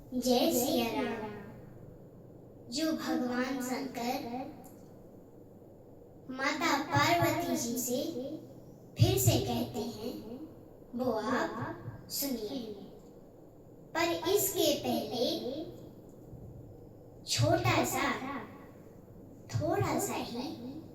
जय सिया राम। जो भगवान शंकर माता पार्वती जी से फिर से कहते हैं वो आप सुनिए। पर इसके पहले थोड़ा सा ही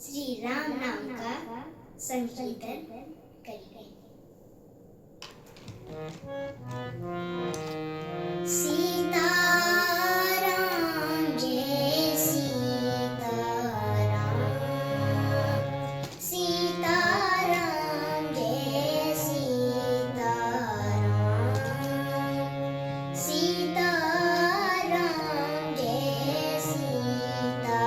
श्री राम नाम का संकीर्तन करिए। सीताराम जय सीताराम, सीताराम जय सीताराम, सीताराम जय सीताराम।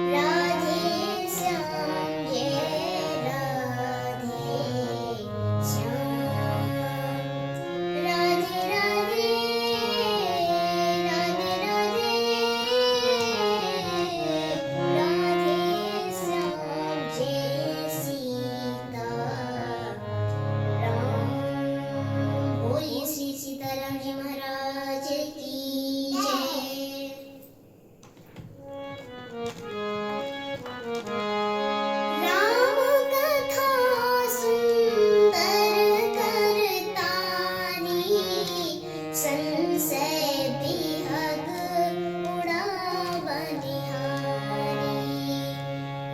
राधे श्याम जय राधे श्याम, राधे राधे राधे राधे, राधे श्याम जय सीताराम। बोलिए श्री सीताराम जी महाराज की जय। राम कथा सुंदर करतारी, संशय बिहग उड़ावनिहारी।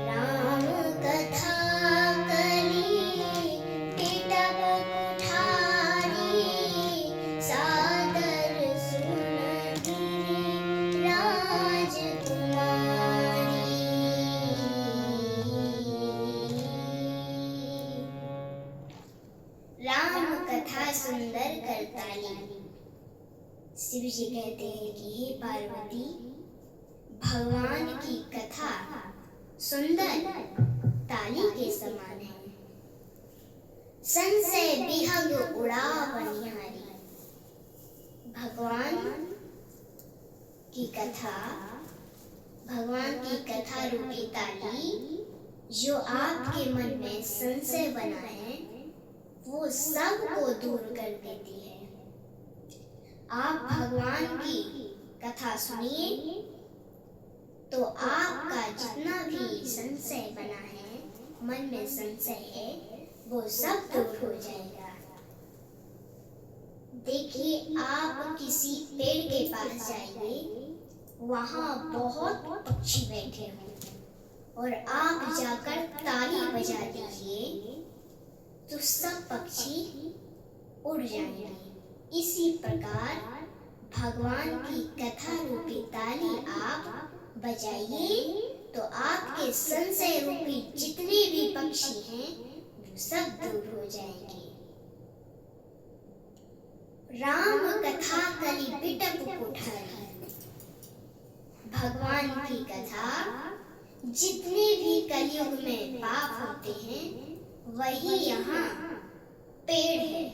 राम कथा कली पिटप कुठारी, सादर सुनगिरी राजकुमारी। राम कथा सुंदर करताली। शिव जी कहते हैं कि हे पार्वती, भगवान की कथा सुंदर ताली के समान है। संशय बिहग उड़ावनिहारी। भगवान की कथा रूपी ताली जो आपके मन में संशय बना है वो सब को दूर कर देती है। आप भगवान की कथा सुनिए तो आपका जितना भी संशय बना है, मन में संशय है, वो सब दूर हो जाएगा। देखिए, आप किसी पेड़ के पास जाइए, वहां बहुत पक्षी बैठे हों और आप जाकर ताली बजा दीजिए तो सब पक्षी उड़ जाएंगे। इसी प्रकार भगवान की कथा रूपी ताली आप बजाइए तो आपके संशय रूपी जितने भी पक्षी हैं वो सब दूर हो जाएंगे। राम कथा कली पिटप कुठारी। भगवान की कथा जितने भी कलयुग में पाप होते हैं वही यहाँ पेड़ है।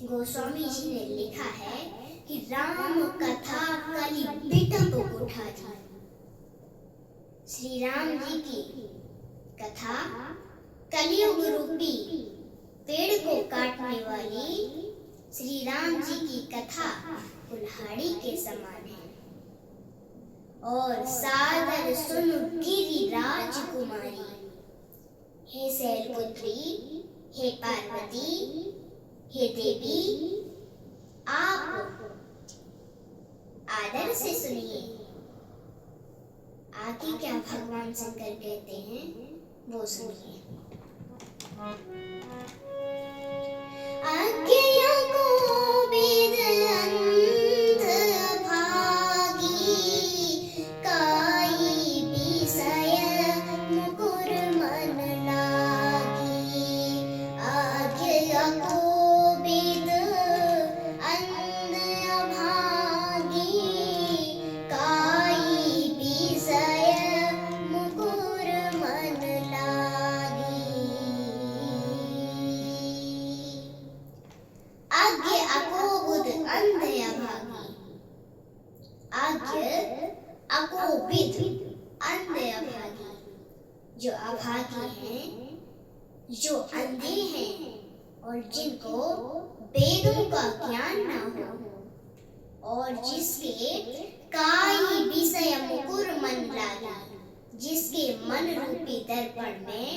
गोस्वामी जी ने लिखा है कि राम कथा कली पिटप कुठारी। श्री राम जी की कथा कलयुग रूपी पेड़ को काटने वाली श्री राम जी की कथा कुल्हाड़ी के समान है। और सादर सुन गिरी राजकुमारी। हे शैलपुत्री, हे पार्वती, हे देवी, आप आदर से सुनिए। आगे क्या भगवान शंकर कहते हैं वो सुनिए। आज्ञा को वेद अंध अभागी, काई विषय मुकुर मन लागी। आज्ञा को वेद अंध अभागी, काई विषय मुकुर मन लागी। आज्ञ अको बुध अंध अभागी। आज्ञ अको विद अंध अभागी। जो अभागी हैं, जो अंधे हैं, और जिनको वेदों का ज्ञान न हो, और जिसके काई विषय मुकुर मन लागे, जिसके मन रूपी दर्पण में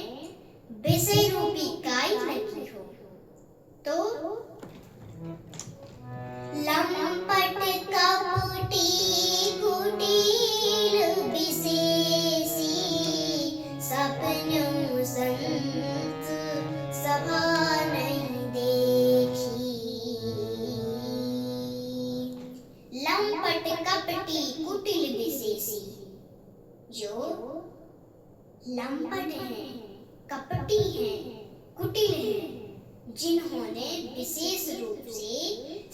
विषय रूपी काई लगी हो, तो लंपट कपटी कुटिल विशेषी, सपनों संत सभा नहीं देखी। लंपट कपटी कुटिल विशेषी, जो लंपट हैं, कपटी हैं, कुटिल हैं, जिन्होंने विशेष रूप से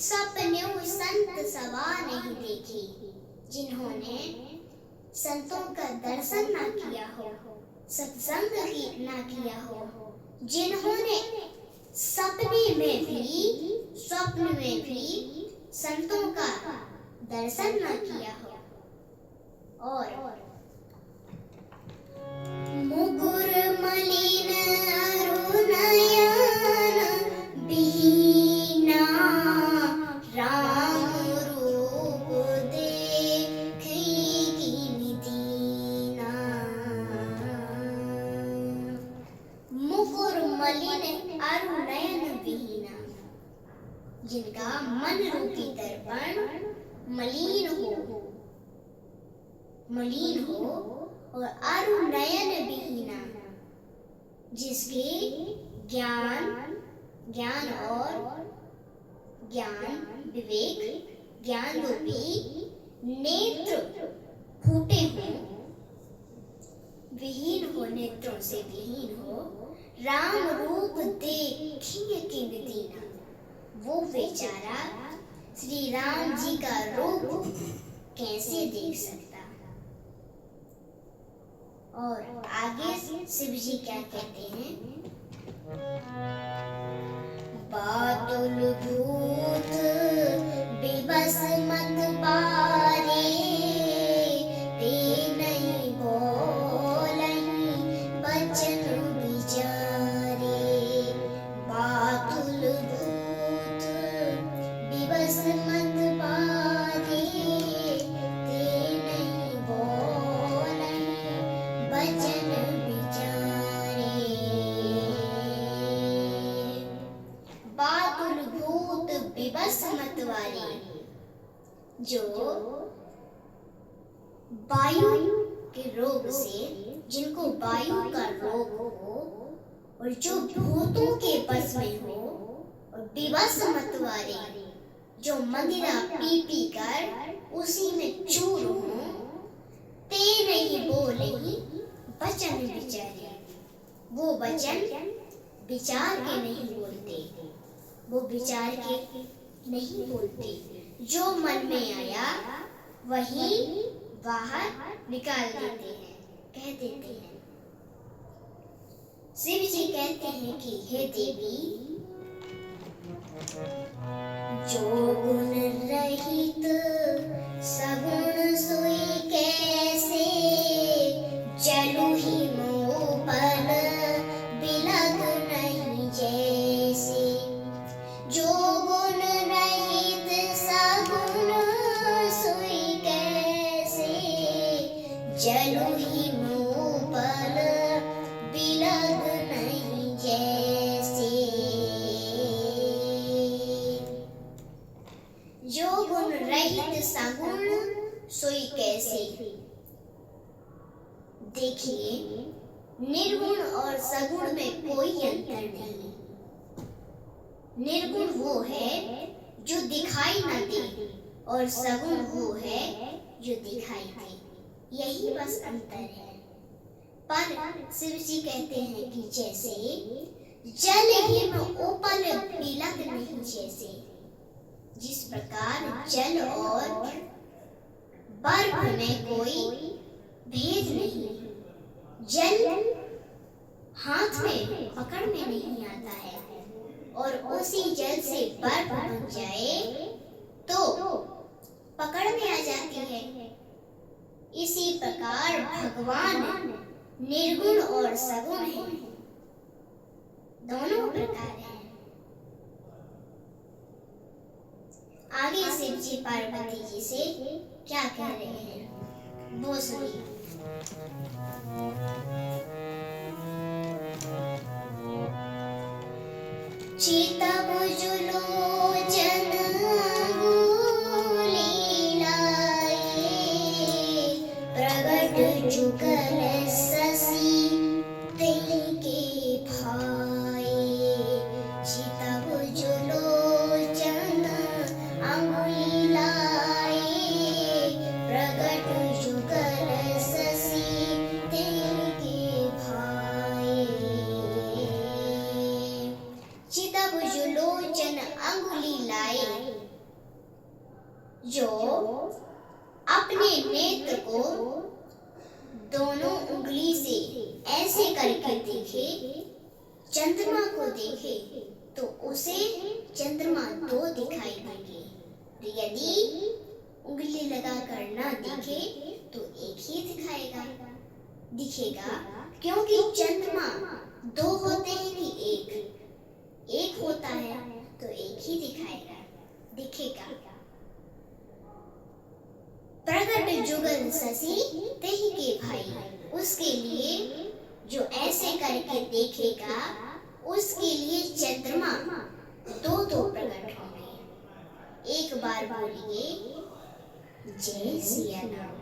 सपनों संत सभा नहीं देखी, जिन्होंने संतों का दर्शन ना किया हो, सत्संग ना किया हो, जिन्होंने स्वप्न में भी संतों का दर्शन ना किया हो, और मुकुर मलिन अरुणयन बीना, राम रूप देखी कीन दीना। मुकुर मलिन अरुणयन बीना, जिनका मन रूपी दर्पण मलिन हो और अरुणयन विहीना, जिसके ज्ञान और विवेक ज्ञान रूपी नेत्र फूटे हों, विहीन हो, नेत्रों से विहीन हो, राम रूप देखिए किन दीना, वो बेचारा श्री राम जी का रूप कैसे देख सकता। और आगे शिव जी क्या कहते हैं, बातुल भूत विवश मत पारे, ते नहीं बोलहीं बचन विचारे। बातुल भूत विवश मत पारे, ते नहीं बोलहीं बचन विचारे। बातुल भूत विवश मत वाले, जो वायु के रोग से, जिनको वायु का रोग हो और जो भूतों के बस में हो, और विवश मत वाले जो मदिरा पी पी कर उसी में चूर हो, ते नहीं बोले वचन विचारे, वो वचन विचार के नहीं बोलते, वो विचार के नहीं बोलते, जो मन में आया वही बाहर निकाल देते हैं, कह देते हैं। शिव जी कहते हैं कि हे देवी, जो गुण रहित सगुण सोई कैसे, जलु ही मोपल बिलग नहीं जैसे। जो गुण रहित सगुण सोई कैसे, जलु ही मोपल बिलग नहीं जैसे। जो गुण रहित सगुण सोई कैसे। देखिए, निर्गुण और सगुण में कोई अंतर नहीं। निर्गुण वो है जो दिखाई न दे, और सगुण वो है जो दिखाई दे, यही बस अंतर है। पर शिव जी कहते हैं कि जैसे जल ही में उपल बिलग नहीं जैसे, जिस प्रकार जल और बर्फ में कोई भेद नहीं, जल हाथ में पकड़ में नहीं आता है, और उसी जल से बर्फ बन जाए तो पकड़ में आ जाती है। इसी प्रकार भगवान निर्गुण और सगुण है, दोनों प्रकार हैं। आगे शिव जी पार्वती जी से क्या कह रहे हैं वो सुनिए। चितभुजलोचन अंगुली लाए, प्रगट जुगल शशि तिनके भाए। चितभुजलोचन अंगुली लाए, प्रगट जुगल शशि तिनके भाए। चितभुजलोचन अंगुली लाए, जो अपने नेत्र को दोनों उंगली से ऐसे करके देखे, चंद्रमा को देखे तो उसे चंद्रमा दो दिखाई देंगे। यदि उंगली लगाकर ना देखे तो एक ही दिखेगा, क्योंकि चंद्रमा दो होते हैं कि एक होता है तो एक ही दिखेगा। प्रगट जुगल शशि तिनके भाई, उसके लिए जो ऐसे करके देखेगा उसके लिए चंद्रमा दो प्रकट होंगे। एक बार बोलिए जय सिया राम।